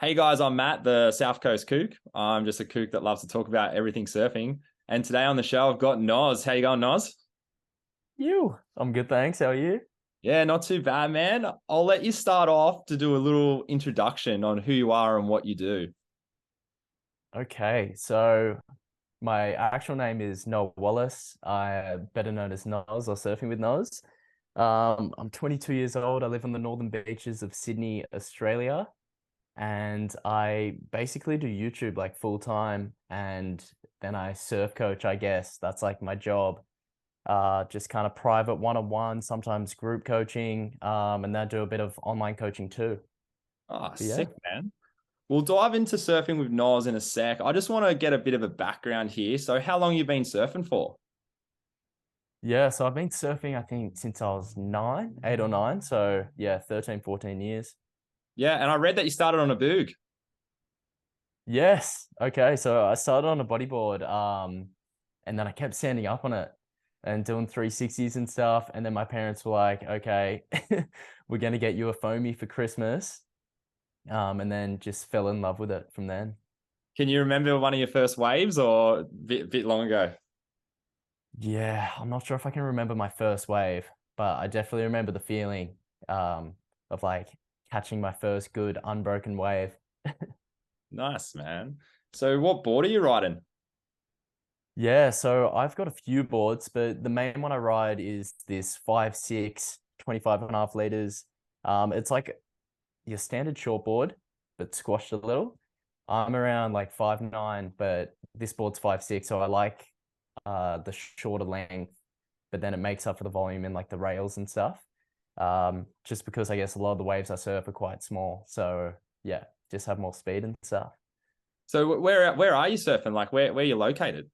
Hey guys, I'm Matt, the South Coast Kook. I'm just a kook that loves to talk about everything surfing. And today on the show, I've got Noz. How you going, Noz? I'm good, thanks. How are you? Yeah, not too bad, man. I'll let you start off to do a little introduction on who you are and what you do. Okay, so my actual name is Noah Wallace. I better known as Noz or Surfing with Noz. I'm 22 years old. I live on the northern beaches of Sydney, Australia, and I basically do YouTube like full time, and then I surf coach, I guess. That's like my job. Just kind of private one-on-one, sometimes group coaching, and then I do a bit of online coaching too. Ah, But yeah. sick, man. We'll dive into surfing with Noz in a sec. I just want to get a bit of a background here. So how long you been surfing for? Yeah, so I've been surfing, I think, since I was 8 or 9. So yeah, 13, 14 years. Yeah, and I read that you started on a boog. Yes. Okay. So I started on a bodyboard, and then I kept standing up on it and doing 360s and stuff. And then my parents were like, okay, we're gonna get you a foamy for Christmas. And then just fell in love with it from then. Can you remember one of your first waves or a bit long ago? Yeah, I'm not sure if I can remember my first wave, but I definitely remember the feeling of like catching my first good unbroken wave. Nice, man. So what board are you riding? Yeah, so I've got a few boards, but the main one I ride is this 5'6", 25.5 liters. It's like your standard shortboard, but squashed a little. I'm around like 5'9", but this board's 5'6", so I like the shorter length, but then it makes up for the volume in like the rails and stuff. Just because I guess a lot of the waves I surf are quite small. So yeah, just have more speed and stuff. So where are you surfing? Like where you located?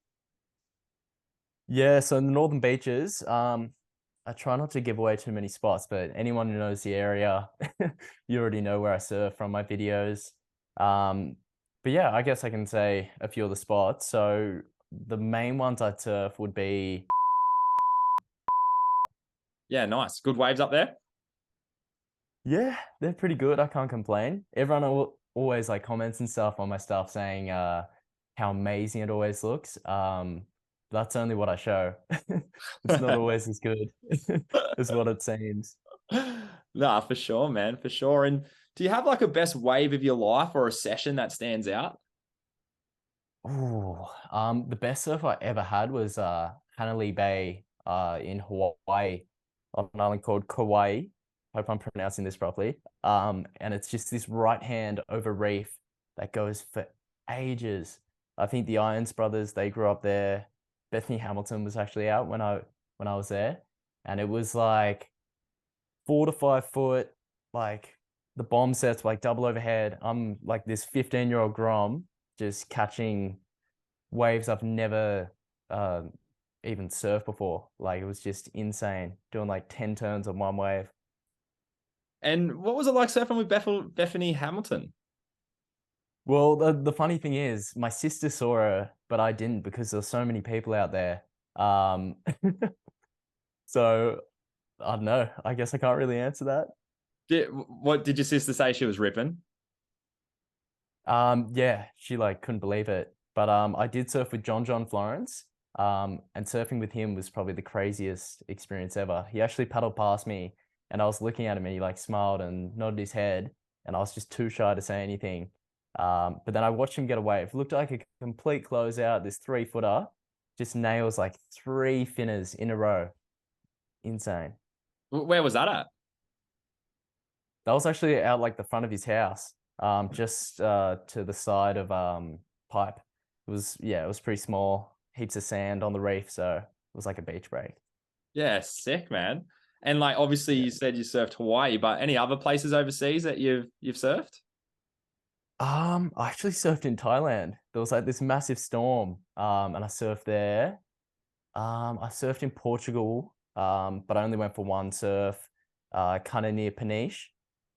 Yeah, so in the northern beaches, I try not to give away too many spots, but anyone who knows the area, you already know where I surf from my videos. Um, but yeah, I guess I can say a few of the spots. So the main ones I'd surf would be, Yeah, nice. Good waves up there. yeah, they're pretty good. I can't complain. Everyone always like comments and stuff on my stuff saying how amazing it always looks. That's only what I show. It's not always as good as what it seems. Nah, for sure, man, for sure. And do you have like a best wave of your life or a session that stands out? Oh, the best surf I ever had was Hanalei Bay in Hawaii on an island called Kauai. Hope I'm pronouncing this properly. And it's just this right hand over reef that goes for ages. I think the Irons brothers, they grew up there. Bethany Hamilton was actually out when I was there, and it was like 4 to 5 foot, like the bomb sets like double overhead. I'm like this 15-year-old Grom just catching waves I've never uh, even surfed before. Like it was just insane, doing like 10 turns on one wave. And what was it like surfing with Bethany Hamilton? Well, the funny thing is, my sister saw her, but I didn't because there's so many people out there. Um, so I don't know. I guess I can't really answer that. What did your sister say she was ripping? Yeah, she like couldn't believe it. But I did surf with John Florence. And surfing with him was probably the craziest experience ever. He actually paddled past me and I was looking at him and he like smiled and nodded his head and I was just too shy to say anything. But then I watched him get away. It looked like a complete closeout, this 3 footer, just nails like 3 finners in a row. Insane. Where was that at? That was actually out like the front of his house, just to the side of Pipe. It was pretty small, heaps of sand on the reef, so it was like a beach break. Yeah, sick, man. And like obviously Yeah. you said you surfed Hawaii, but any other places overseas that you've surfed? I actually surfed in Thailand. There was like this massive storm, and I surfed there. I surfed in Portugal, but I only went for one surf, kind of near Peniche.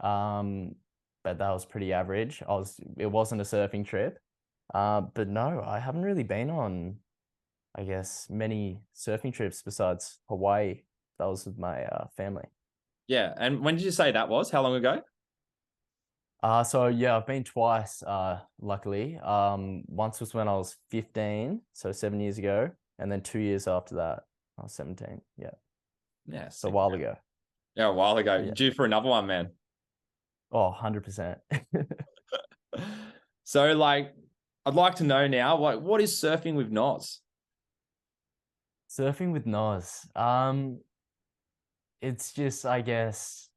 Um, but that was pretty average. It wasn't a surfing trip. But no, I haven't really been on, I guess, many surfing trips besides Hawaii. That was with my family. Yeah. And when did you say that was? How long ago? So yeah, I've been twice, luckily. Once was when I was 15, so 7 years ago, and then 2 years after that, I was 17. Yeah, Yeah, so a sick. while ago. Yeah, a while ago. You Yeah. due for another one, man. Oh, 100%. So like, I'd like to know now, like, what is surfing with Noz? Surfing with Noz. It's just, I guess,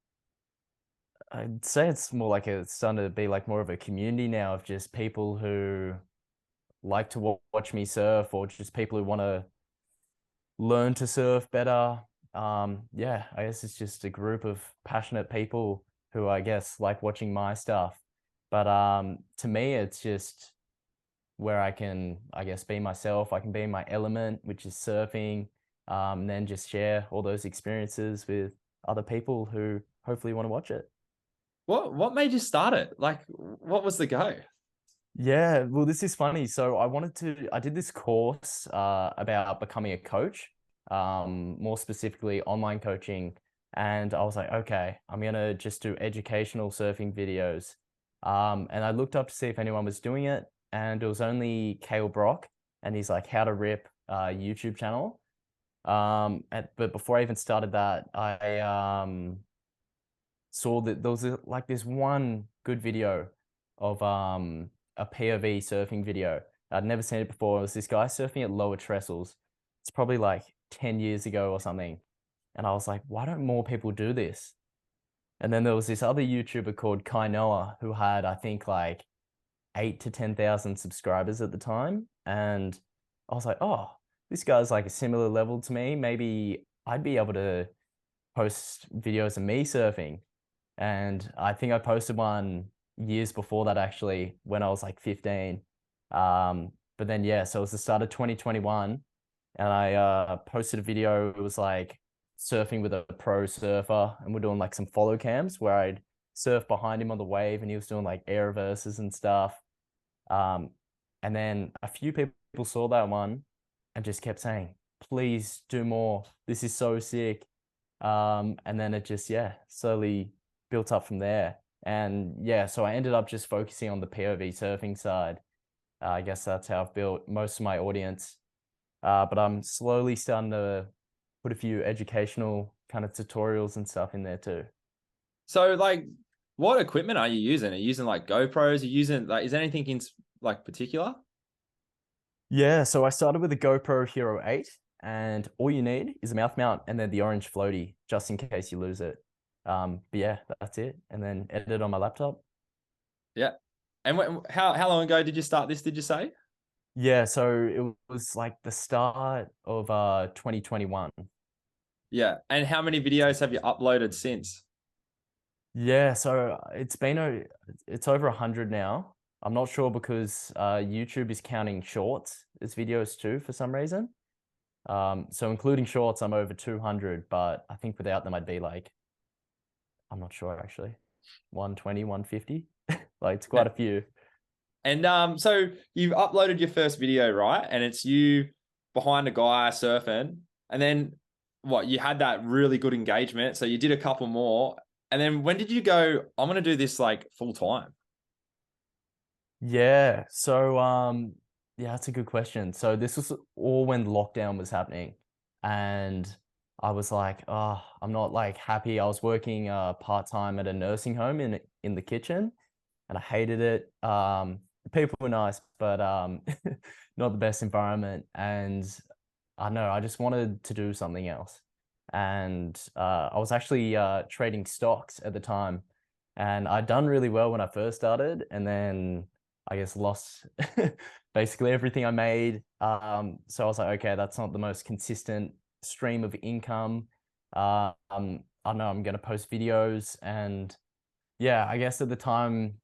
I'd say it's more like it's starting to be like more of a community now of just people who like to watch me surf, or just people who want to learn to surf better. Yeah, I guess it's just a group of passionate people who I guess like watching my stuff. But to me, it's just where I can, I guess, be myself. I can be in my element, which is surfing, and then just share all those experiences with other people who hopefully want to watch it. What made you start it? Like, what was the go? Yeah, well, this is funny. So I did this course about becoming a coach, more specifically online coaching. And I was like, okay, I'm gonna just do educational surfing videos. And I looked up to see if anyone was doing it, and it was only Kale Brock and he's like How to Rip YouTube channel. But before I even started that, I saw that there was like this one good video of a POV surfing video. I'd never seen it before. It was this guy surfing at lower trestles. It's probably like 10 years ago or something. And I was like, why don't more people do this? And then there was this other YouTuber called Kai Noah who had, I think, like 8 to 10,000 subscribers at the time. And I was like, oh, this guy's like a similar level to me. Maybe I'd be able to post videos of me surfing. And I think I posted one years before that, actually, when I was like 15. But then, yeah, so it was the start of 2021, and I posted a video. It was like surfing with a pro surfer, and we're doing like some follow cams where I'd surf behind him on the wave, and he was doing like air reverses and stuff. Um, and then a few people saw that one and just kept saying, please do more. This is so sick. And then it just, yeah, slowly built up from there. And yeah, so I ended up just focusing on the POV surfing side. I guess that's how I've built most of my audience. But I'm slowly starting to put a few educational kind of tutorials and stuff in there too. So like, what equipment are you using? Are you using like GoPros? Are you using like, is there anything in like particular? Yeah, so I started with a GoPro Hero 8, and all you need is a mouth mount and then the orange floaty, just in case you lose it. But yeah, that's it. And then edit on my laptop. Yeah. And how long ago did you start this, did you say? Yeah, so it was like the start of 2021. Yeah. And how many videos have you uploaded since? Yeah, so it's over 100 now. I'm not sure because YouTube is counting shorts as videos too for some reason. So including shorts, I'm over 200, but I think without them, I'd be like, I'm not sure actually, 120, 150. Like it's quite a few. And so you've uploaded your first video, right? And it's you behind a guy surfing. And then what, you had that really good engagement. So you did a couple more. And then when did you go, I'm gonna do this like full time? Yeah. So yeah, that's a good question. So this was all when lockdown was happening. And I was like, oh, I'm not like happy. I was working part-time at a nursing home in the kitchen, and I hated it. The people were nice, but not the best environment. And I don't know, I just wanted to do something else. And I was actually trading stocks at the time, and I'd done really well when I first started, and then I guess lost basically everything I made. So I was like, okay, that's not the most consistent stream of income. I know I'm gonna post videos, and yeah, I guess at the time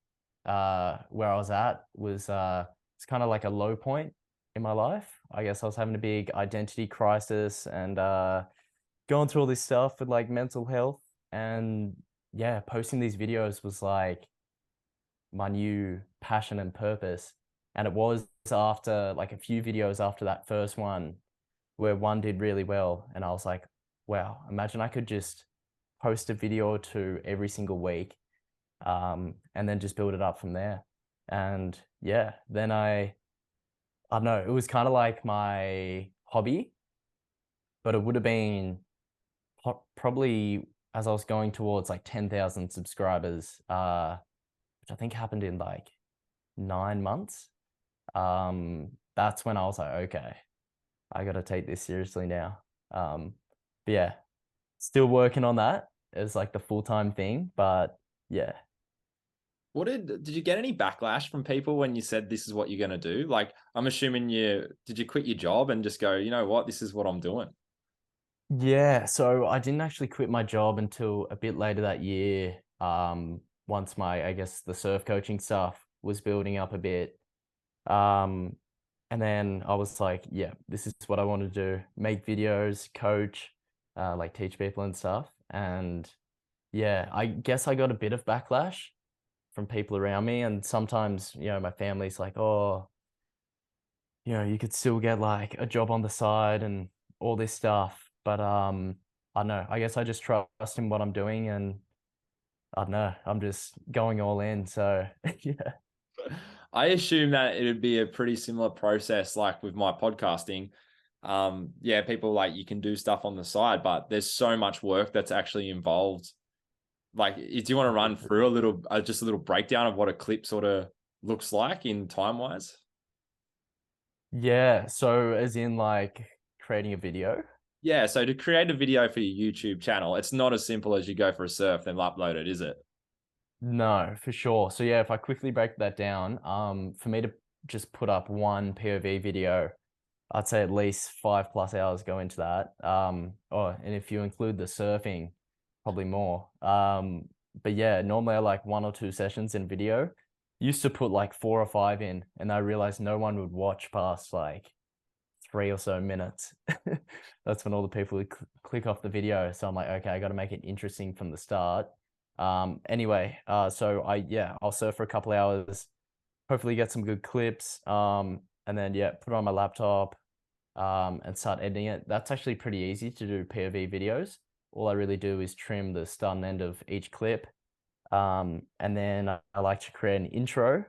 where I was at was it's kind of like a low point in my life. I guess I was having a big identity crisis, and going through all this stuff with like mental health. And yeah, posting these videos was like my new passion and purpose. And it was after like a few videos after that first one where one did really well. And I was like, wow, imagine I could just post a video or two every single week. and then just build it up from there. And yeah, then I don't know, it was kind of like my hobby, but it would have been probably as I was going towards like 10,000 subscribers, which I think happened in like 9 months. That's when I was like, okay, I got to take this seriously now. But yeah, still working on that as like the full-time thing, but yeah. What did you get any backlash from people when you said this is what you're going to do? Like, I'm assuming did you quit your job and just go, you know what, this is what I'm doing? Yeah, so I didn't actually quit my job until a bit later that year. Once I guess the surf coaching stuff was building up a bit. Um, and then I was like, yeah, this is what I want to do, make videos, coach, like teach people and stuff. And yeah, I guess I got a bit of backlash from people around me. And sometimes, my family's like, oh, you could still get like a job on the side and all this stuff. But I don't know. I guess I just trust in what I'm doing, and I don't know. I'm just going all in. So yeah. I assume that it'd be a pretty similar process like with my podcasting. Yeah, people like you can do stuff on the side, but there's so much work that's actually involved. Like, do you want to run through just a little breakdown of what a clip sort of looks like in time wise? Yeah. So as in like creating a video. Yeah, so to create a video for your YouTube channel, it's not as simple as you go for a surf, then upload it, is it? No, for sure. So yeah, if I quickly break that down, for me to just put up one POV video, I'd say at least 5+ hours go into that. And if you include the surfing, probably more. But yeah, normally I like 1 or 2 sessions in video. Used to put like 4 or 5 in, and I realized no one would watch past like 3 or so minutes. That's when all the people would click off the video. So I'm like, okay, I got to make it interesting from the start. Anyway, I'll surf for a couple hours, hopefully get some good clips. And then yeah, put it on my laptop, and start editing it. That's actually pretty easy to do POV videos. All I really do is trim the start and end of each clip. And then I like to create an intro,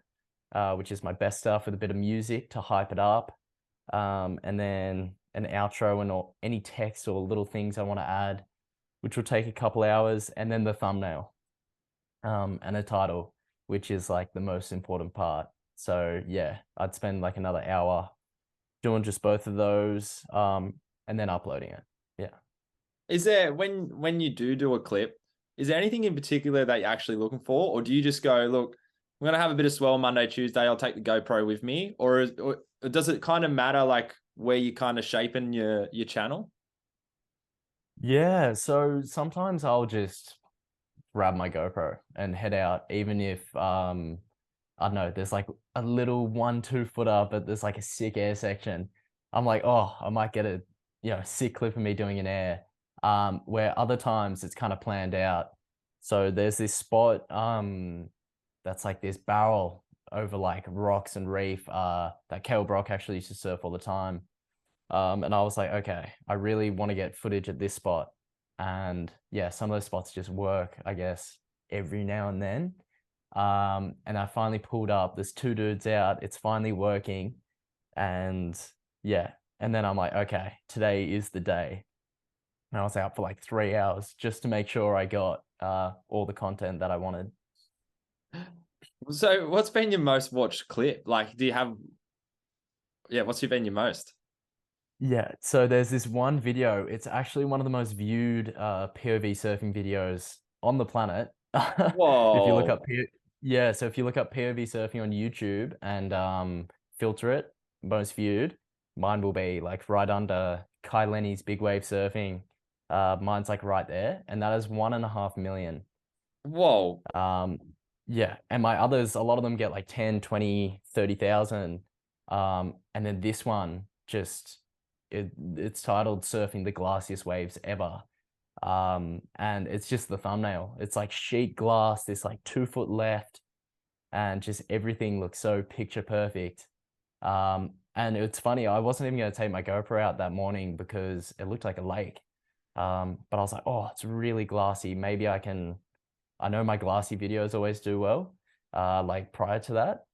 which is my best stuff with a bit of music to hype it up. And then an outro and any text or little things I want to add, which will take a couple hours, and then the thumbnail, and a title, which is like the most important part. So yeah, I'd spend like another hour doing just both of those, and then uploading it. Yeah. Is there when you do a clip, is there anything in particular that you're actually looking for, or do you just go, look, I'm gonna have a bit of swell Monday, Tuesday, I'll take the GoPro with me, or does it kind of matter like where you kind of shaping your channel? Yeah, so sometimes I'll just grab my GoPro and head out, even if I don't know, there's like a little 1 2 footer, but there's like a sick air section. I'm like, oh, I might get a sick clip of me doing an air. Where other times it's kind of planned out. So there's this spot that's like this barrel over like rocks and reef that Cale Brock actually used to surf all the time. And I was like, okay, I really want to get footage at this spot. And yeah, some of those spots just work, I guess, every now and then. And I finally pulled up. There's 2 dudes out. It's finally working. And yeah. And then I'm like, okay, today is the day. And I was out for like 3 hours just to make sure I got all the content that I wanted. So what's been your most watched clip? Like, what's been your most? Yeah, so there's this one video. It's actually one of the most viewed POV surfing videos on the planet. If you look Whoa. up yeah, so if you look up POV surfing on YouTube and filter it, most viewed, mine will be like right under Kai Lenny's Big Wave Surfing. Mine's like right there, and that is 1.5 million. Whoa. Um, yeah, and my others, a lot of them get like 10, 20, 30,000. And then this one it's titled Surfing the Glassiest Waves Ever. And it's just the thumbnail. It's like sheet glass, this like 2 foot left, and just everything looks so picture perfect. And it's funny, I wasn't even going to take my GoPro out that morning because it looked like a lake. But I was like, oh, it's really glassy. Maybe I can I know my glassy videos always do well, like prior to that.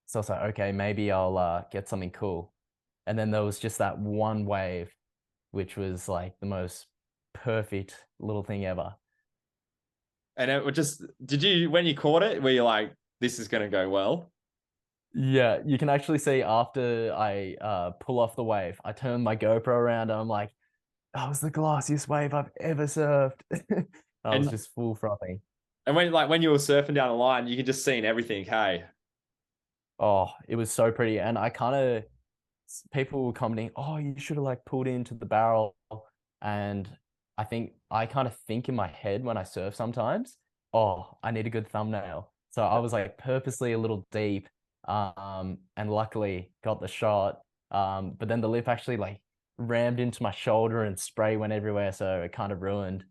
So I was like, okay, maybe I'll get something cool. And then there was just that one wave, which was like the most perfect little thing ever. And it would just, did you, when you caught it, were you like, this is going to go well? Yeah, you can actually see after I pull off the wave, I turn my GoPro around and I'm like, that was the glassiest wave I've ever surfed. I was And just full frothing. and when you were surfing down the line, you could just see everything. Hey, Oh, it was so pretty. And I kind of, people were commenting, oh, you should have like pulled into the barrel. And I think I kind of think in my head when I surf sometimes, oh, I need a good thumbnail. So I was like purposely a little deep, and luckily got the shot. But then the lip actually like rammed into my shoulder and spray went everywhere. So it kind of ruined,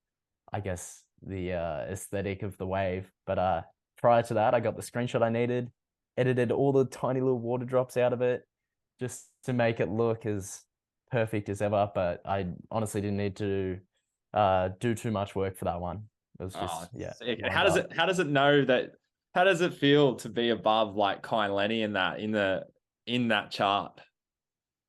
I guess, the aesthetic of the wave. But prior to that, I got the screenshot I needed, edited all the tiny little water drops out of it just to make it look as perfect as ever. But I honestly didn't need to do too much work for that one. It was oh, just, yeah, sick. And lined up. how does it know that? How does it feel to be above like Kai and Lenny in that chart?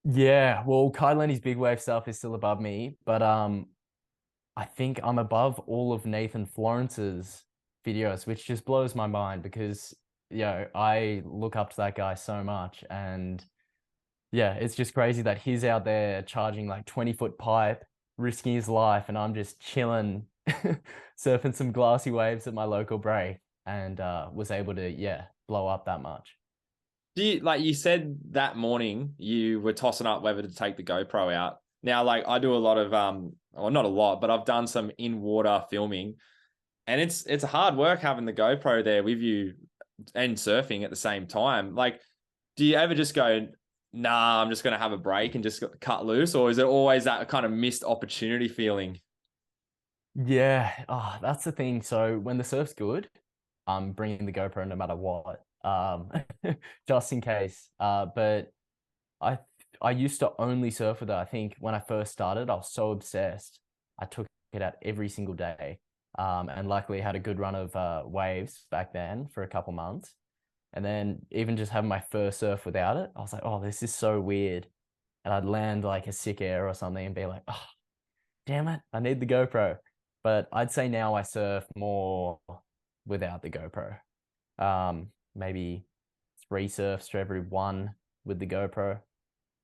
Yeah, well, Kai Lenny's big wave stuff is still above me, but I think I'm above all of Nathan Florence's videos, which just blows my mind because I look up to that guy so much. And yeah, it's just crazy that he's out there charging like 20-foot pipe, risking his life, and I'm just chilling, surfing some glassy waves at my local break, and was able to, yeah, blow up that much. Do you like you said that morning you were tossing up whether to take the GoPro out? Now, like I do a lot of well, not a lot, but I've done some in water filming, and it's hard work having the GoPro there with you and surfing at the same time. Like, do you ever just go, nah, I'm just gonna have a break and just cut loose, or is it always that kind of missed opportunity feeling? Yeah, that's the thing. So when the surf's good, I'm bringing the GoPro no matter what, just in case. But I I used to only surf with it. I think when I first started, I was so obsessed. I took it out every single day. And luckily had a good run of waves back then for a couple months. And then even just having my first surf without it, I was like, oh, this is so weird. And I'd land like a sick air or something and be like, oh, damn it, I need the GoPro. But I'd say now I surf more without the GoPro. Maybe three surfs to every one with the GoPro.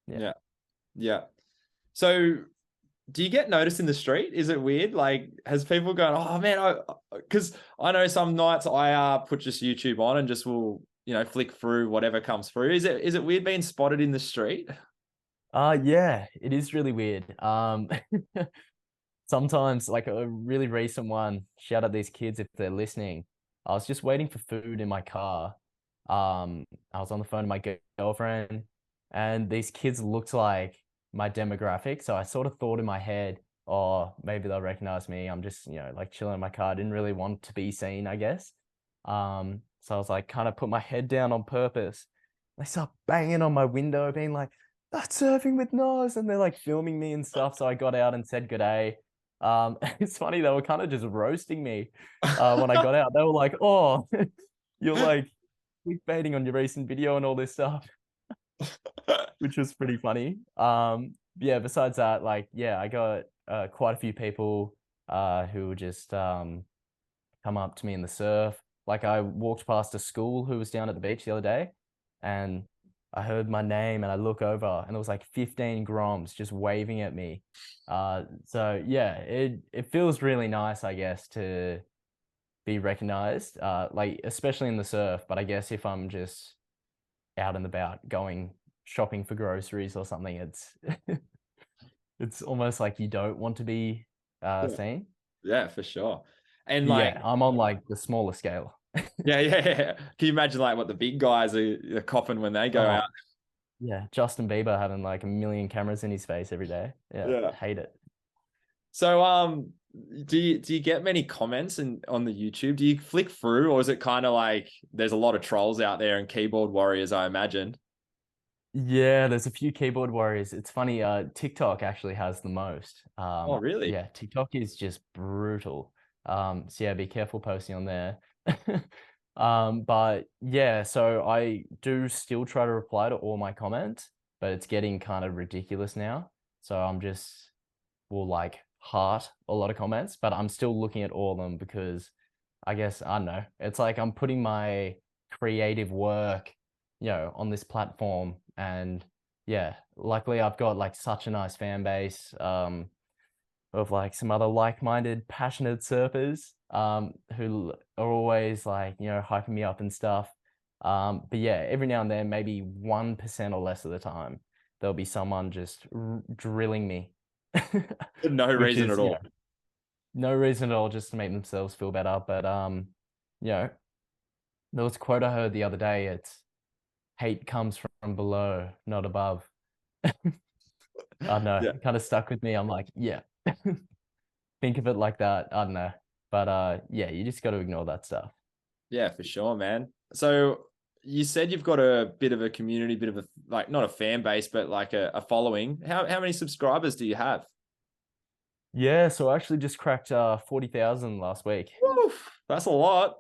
Yeah. Yeah, yeah. So do you get noticed in the street? Is it weird? Like, has people gone, oh man, because I know some nights I put just YouTube on and just will, flick through whatever comes through. Is it weird being spotted in the street? Yeah, it is really weird. Sometimes like a really recent one, shout out these kids if they're listening. I was just waiting for food in my car. I was on the phone with my girlfriend, and these kids looked like my demographic. So I sort of thought in my head, oh, maybe they'll recognize me. I'm just, like chilling in my car. I didn't really want to be seen, I guess. So I was like, kind of put my head down on purpose. They start banging on my window, being like, that's surfing with Noz, and they're like filming me and stuff. So I got out and said good day. It's funny, they were kind of just roasting me when I got out. They were like, oh, you're like clickbaiting on your recent video and all this stuff, which was pretty funny. Yeah, besides that, like, yeah, I got quite a few people who would just come up to me in the surf. Like I walked past a school who was down at the beach the other day, and I heard my name and I look over and there was like 15 Groms just waving at me. So yeah, it feels really nice, I guess, to be recognized, like especially in the surf. But I guess if I'm just out and about going shopping for groceries or something, it's it's almost like you don't want to be Yeah, seen. yeah, for sure. And like, Yeah, I'm on like the smaller scale. yeah, yeah, yeah. Can you imagine like what the big guys are copping when they go out? Oh, yeah, Justin Bieber having like a million cameras in his face every day. Yeah, Yeah. hate it. So, do you get many comments on the YouTube? Do you flick through, or is it kind of like there's a lot of trolls out there and keyboard warriors, I imagine? Yeah, there's a few keyboard warriors. It's funny, TikTok actually has the most. Oh, really? Yeah, TikTok is just brutal. So yeah, be careful posting on there. But yeah, so I do still try to reply to all my comments, but it's getting kind of ridiculous now. So I'm just will like heart a lot of comments, but I'm still looking at all of them because I guess I don't know. It's like I'm putting my creative work, on this platform, and yeah, luckily I've got like such a nice fan base. Of like some other like-minded, passionate surfers who are always like, hyping me up and stuff. But yeah, every now and then, maybe 1% or less of the time, there'll be someone just drilling me, For no which reason is, at all. no reason at all, just to make themselves feel better. But you know, there was a quote I heard the other day. It's hate comes from below, not above. I don't know, Yeah. it kind of stuck with me. I'm like, yeah. Think of it like that. I don't know. But yeah, you just got to ignore that stuff. Yeah, for sure, man. So you said you've got a bit of a community, bit of a like not a fan base, but like a following. How many subscribers do you have? Yeah, so I actually just cracked 40,000 last week. Woof, that's a lot.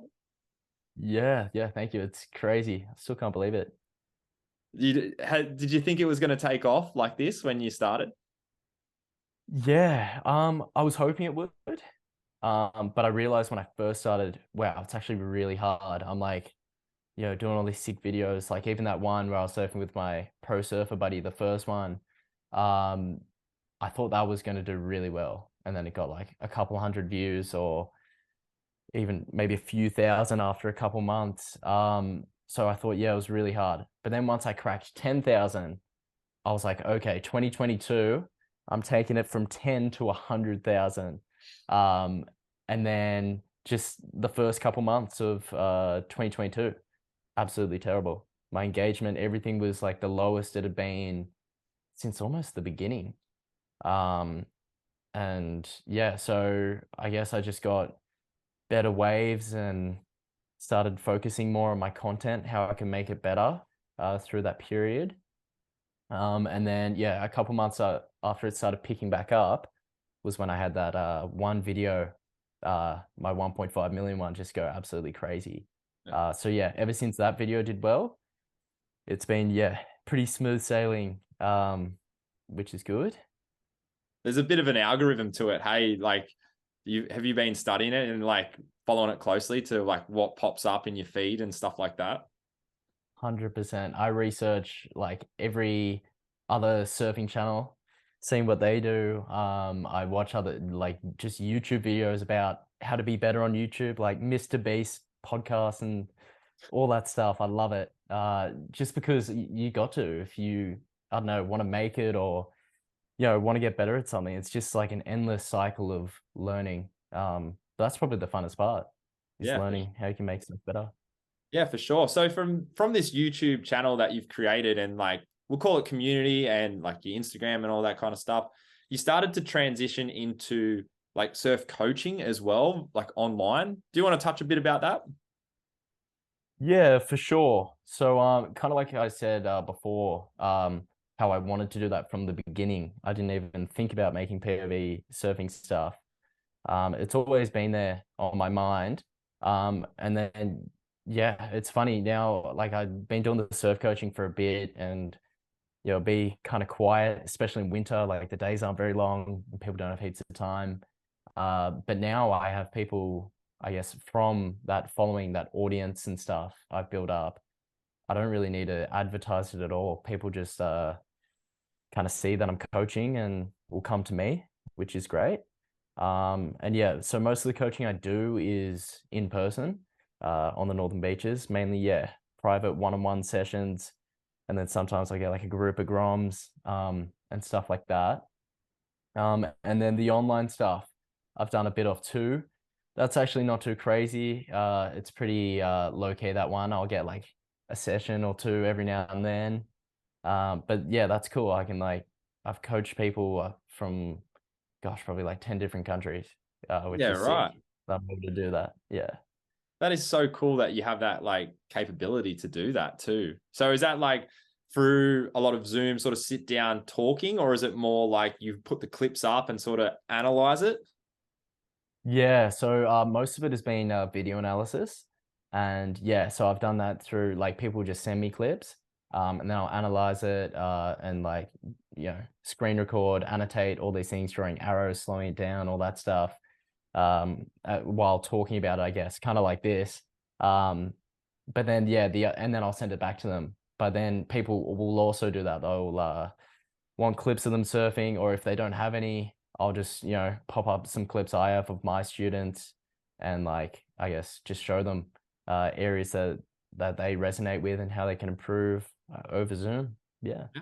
Yeah, yeah, thank you. It's crazy. I still can't believe it. Did you think it was going to take off like this when you started? Yeah, I was hoping it would. But I realized when I first started, wow, it's actually really hard. I'm like, doing all these sick videos, like even that one where I was surfing with my pro surfer buddy, the first one. Um, I thought that was going to do really well. And then it got like a couple hundred views or even maybe a few thousand after a couple months. So I thought, yeah, it was really hard. But then once I cracked 10,000, I was like, okay, 2022, I'm taking it from 10 to 100,000. Um, and then just the first couple months of 2022, absolutely terrible. My engagement, everything was like the lowest it had been since almost the beginning. Um, and yeah, so I guess I just got better waves and started focusing more on my content, how I can make it better through that period. And then, yeah, a couple months after it started picking back up was when I had that one video, my 1.5 million one, just go absolutely crazy. So yeah, ever since that video did well, it's been, yeah, pretty smooth sailing, which is good. There's a bit of an algorithm to it. Hey, like you been studying it and like following it closely to like what pops up in your feed and stuff like that? 100%. I research like every other surfing channel, seeing what they do. I watch other like just YouTube videos about how to be better on YouTube, like Mr. Beast podcast and all that stuff. I love it. Just because you got to, if you, I don't know, want to make it or, want to get better at something, it's just like an endless cycle of learning. That's probably the funnest part is Yeah, learning how you can make stuff better. yeah, for sure. So from this YouTube channel that you've created and like we'll call it community and like your Instagram and all that kind of stuff, you started to transition into like surf coaching as well, like online. Do you want to touch a bit about that? Yeah, for sure. So, kind of like I said before, how I wanted to do that from the beginning. I didn't even think about making POV surfing stuff. It's always been there on my mind. And then, yeah, it's funny now. Like I've been doing the surf coaching for a bit, and be kind of quiet, especially in winter. Like the days aren't very long, and people don't have heaps of time. But now I have people, I guess, from that following, that audience and stuff I've built up. I don't really need to advertise it at all. People just kind of see that I'm coaching and will come to me, which is great. And yeah, so most of the coaching I do is in person on the northern beaches, mainly, yeah, private one-on-one sessions. And then sometimes I get like a group of groms and stuff like that. And then the online stuff, I've done a bit of too. That's actually not too crazy. It's pretty low key, that one. I'll get like a session or two every now and then. But yeah, that's cool. I've coached people from, gosh, probably like 10 different countries, which Yeah, is sick. right. I'm able to do that. Yeah. That is so cool that you have that like capability to do that too. So is that like through a lot of Zoom sort of sit down talking, or is it more like you put the clips up and sort of analyze it? Yeah, so most of it has been video analysis. And yeah, so I've done that through like people just send me clips, and then I'll analyze it and like, screen record, annotate all these things, drawing arrows, slowing it down, all that stuff, while talking about it, I guess, kind of like this. Um, but then yeah, and then I'll send it back to them. But then people will also do that. They'll want clips of them surfing, or if they don't have any, I'll just, pop up some clips I have of my students and like, I guess, just show them areas that they resonate with and how they can improve over Zoom. Yeah. Yeah.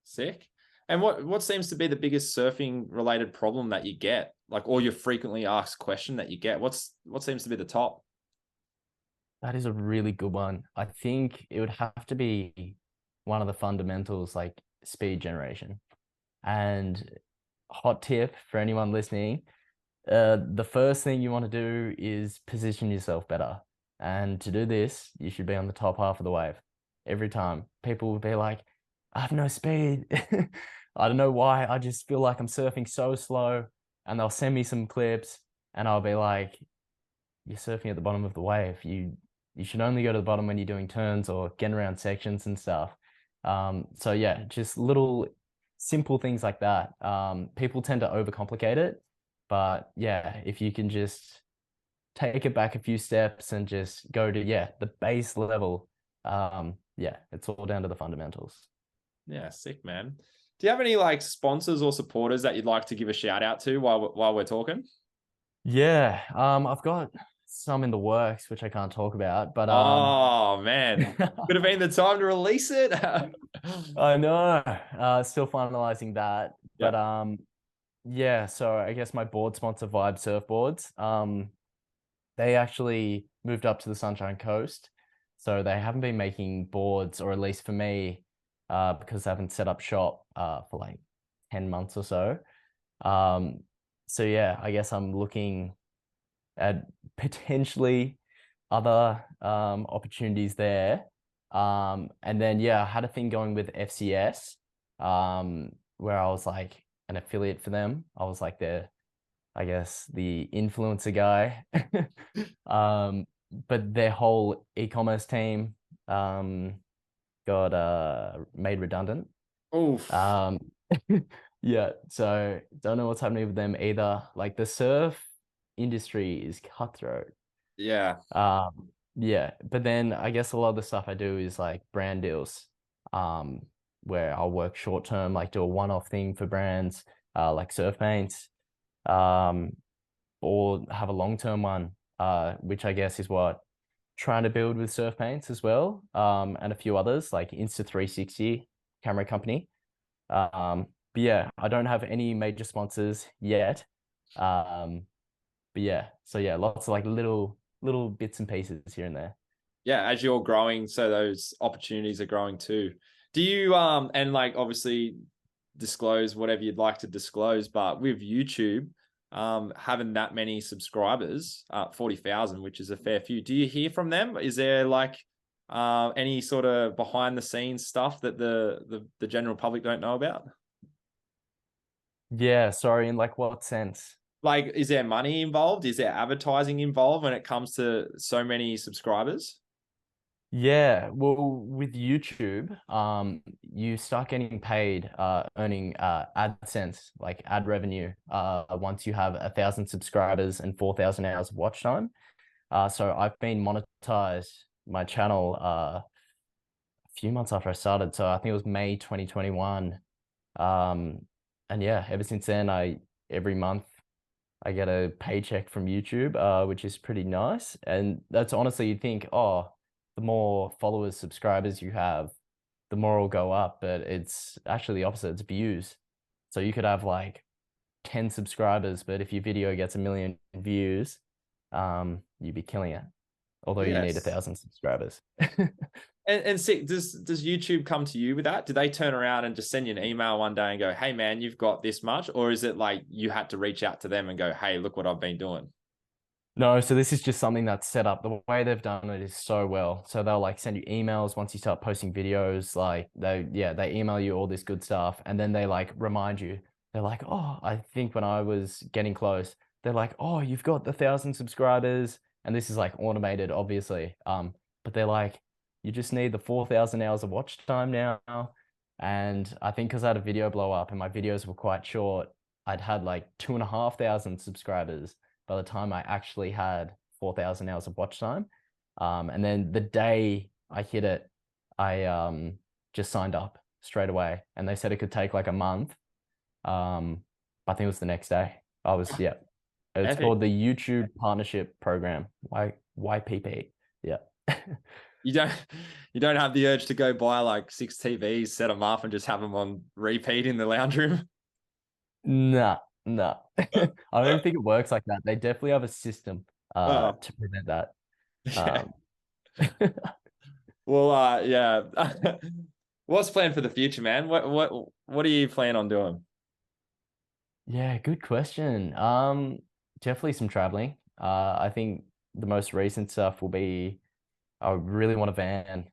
Sick. And what seems to be the biggest surfing related problem that you get? Like, or your frequently asked question that you get? What seems to be the top? That is a really good one. I think it would have to be one of the fundamentals, like speed generation. And hot tip for anyone listening, the first thing you want to do is position yourself better. And to do this, you should be on the top half of the wave every time. People will be like, I have no speed. I don't know why. I just feel like I'm surfing so slow. And they'll send me some clips and I'll be like, you're surfing at the bottom of the wave. You should only go to the bottom when you're doing turns or getting around sections and stuff. So yeah, just little simple things like that. People tend to overcomplicate it, but yeah, if you can just take it back a few steps and just go to the base level, yeah, it's all down to the fundamentals. Yeah, sick, man. Do you have any like sponsors or supporters that you'd like to give a shout out to while we're talking? Yeah, I've got some in the works which I can't talk about, but Oh man, could have been the time to release it. I know, still finalizing that, Yeah. but yeah, so I guess my board sponsor Vibe Surfboards, they actually moved up to the Sunshine Coast, so they haven't been making boards, or at least for me, because they haven't set up shop for like 10 months or so. So yeah, I guess I'm looking at potentially other opportunities there. And then yeah, I had a thing going with FCS, where I was like an affiliate for them. I was like I guess the influencer guy. But their whole e-commerce team got made redundant. Oof. Um, yeah, so don't know what's happening with them either. Like the surf industry is cutthroat. Yeah. Yeah, but then I guess a lot of the stuff I do is like brand deals, um, where I'll work short term, like do a one-off thing for brands, like surf paints, um, or have a long-term one, which I guess is what trying to build with surf paints as well, and a few others like Insta360 camera company. But yeah, I don't have any major sponsors yet. But yeah, so yeah, lots of like little bits and pieces here and there. Yeah, as you're growing, so those opportunities are growing too. Do you and like obviously disclose whatever you'd like to disclose, but with YouTube having that many subscribers, 40,000, which is a fair few, do you hear from them? Is there like any sort of behind the scenes stuff that the general public don't know about? Yeah, sorry, in like what sense? Like, is there money involved? Is there advertising involved when it comes to so many subscribers? Yeah, well, with YouTube, you start getting paid, earning AdSense, like ad revenue, once you have 1,000 subscribers and 4,000 hours of watch time. So I've been monetized my channel a few months after I started. So I think it was May 2021. And yeah, ever since then, every month I get a paycheck from YouTube, which is pretty nice. And that's honestly, you think, oh, the more followers, subscribers you have, the more it'll go up. But it's actually the opposite. It's views. So you could have like 10 subscribers, but if your video gets 1 million views, you'd be killing it. Although you need Yes. 1,000 subscribers. And see, does YouTube come to you with that? Do they turn around and just send you an email one day and go, "Hey man, you've got this much," or is it like you had to reach out to them and go, "Hey, look what I've been doing"? No, so this is just something that's set up. The way they've done it is so well. So they'll like send you emails once you start posting videos. Like they email you all this good stuff, and then they like remind you. They're like, oh, I think when I was getting close, they're like, oh, you've got the 1,000 subscribers, and this is like automated, obviously. But they're like, you just need the 4,000 hours of watch time now. And I think because I had a video blow up and my videos were quite short, I'd had like 2,500 subscribers by the time I actually had 4,000 hours of watch time. And then the day I hit it, I just signed up straight away, and they said it could take like a month. I think it was the next day. Yeah. It's Epic. called the YouTube Partnership Program. YPP. Yeah. You don't have the urge to go buy like 6 TVs, set them up, and just have them on repeat in the lounge room? Nah. I don't even think it works like that. They definitely have a system Oh, to prevent that. yeah. Um, Well, yeah. What's planned for the future, man? What do you plan on doing? Yeah, good question. Definitely some traveling. I think the most recent stuff will be I really want a van.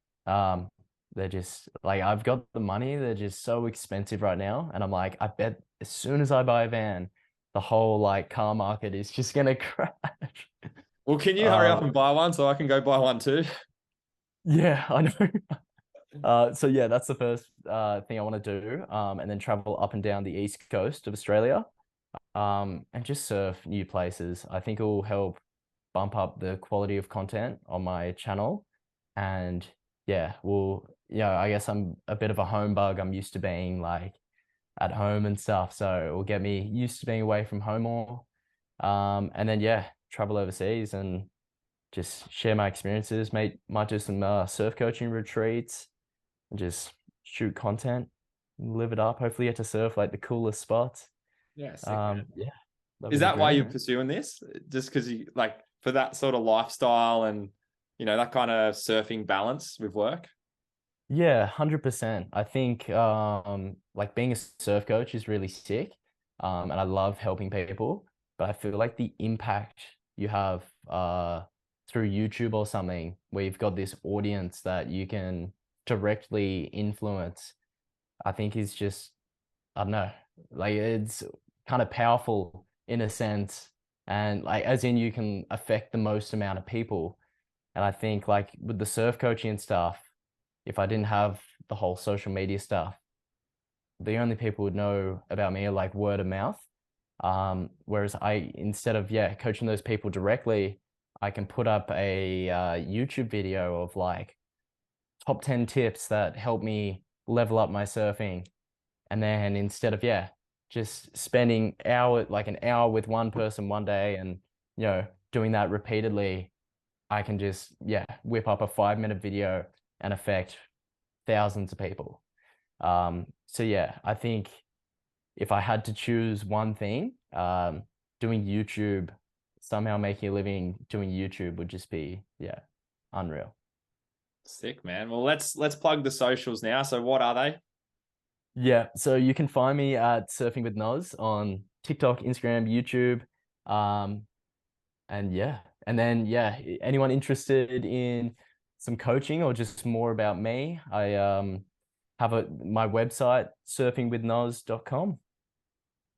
They're just like I've got the money, they're just so expensive right now. And I'm like, I bet as soon as I buy a van, the whole like car market is just gonna crash. Well, can you hurry up and buy one so I can go buy one too? Yeah, I know. So yeah, that's the first thing I want to do. And then travel up and down the east coast of Australia. And just surf new places. I think it will help bump up the quality of content on my channel. And yeah, I guess I'm a bit of a home bug. I'm used to being like at home and stuff. So it will get me used to being away from home more. And then yeah, travel overseas and just share my experiences. Might do some surf coaching retreats and just shoot content, live it up. Hopefully get to surf like the coolest spots. Yeah, sick, man. Yeah, that'd Is be the that why you're dream. pursuing this? Just because you like for that sort of lifestyle and that kind of surfing balance with work? Yeah, 100%. I think like being a surf coach is really sick. And I love helping people, but I feel like the impact you have through YouTube or something where you've got this audience that you can directly influence, I think is just I don't know, like it's kind of powerful in a sense. And like as in you can affect the most amount of people. And I think like with the surf coaching and stuff, if I didn't have the whole social media stuff, the only people would know about me are like word of mouth. Whereas instead of coaching those people directly, I can put up a YouTube video of like top 10 tips that help me level up my surfing. And then instead of just spending an hour with one person one day and doing that repeatedly, I can just whip up a 5-minute video and affect thousands of people. So yeah, I think if I had to choose one thing, doing YouTube, somehow making a living doing YouTube would just be unreal. Sick, man. Well, let's plug the socials now. So what are they? Yeah, so you can find me at Surfing with Noz on TikTok, Instagram, YouTube. And anyone interested in some coaching or just more about me, I have my website, surfingwithnoz.com.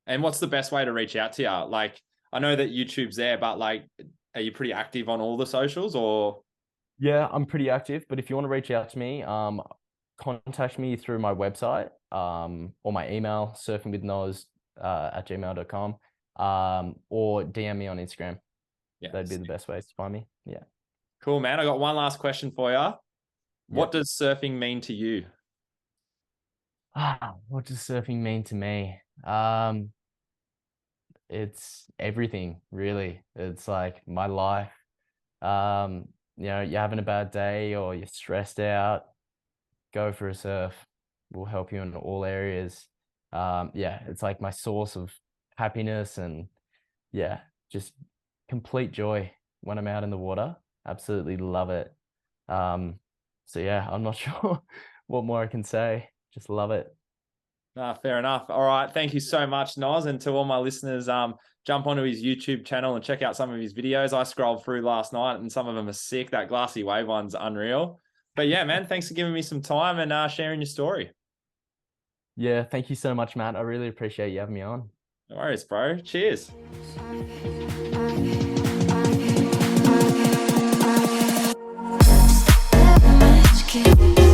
And what's the best way to reach out to you? Like, I know that YouTube's there, but like, are you pretty active on all the socials or? Yeah, I'm pretty active, but if you want to reach out to me, contact me through my website, or my email, surfingwithnoz at gmail.com, or DM me on Instagram. Yeah, That'd be the best ways to find me. Yeah. Cool, man. I got one last question for you. What Yep. does surfing mean to you? What does surfing mean to me? It's everything, really. It's like my life. You're having a bad day or you're stressed out, go for a surf. Will help you in all areas. It's like my source of happiness and just complete joy when I'm out in the water. Absolutely love it. So yeah, I'm not sure what more I can say. Just love it. Fair enough. All right. Thank you so much, Noz. And to all my listeners, jump onto his YouTube channel and check out some of his videos. I scrolled through last night and some of them are sick. That glassy wave one's unreal. But yeah, man, thanks for giving me some time and sharing your story. Yeah, thank you so much, Matt. I really appreciate you having me on. No worries, bro. Cheers. watching.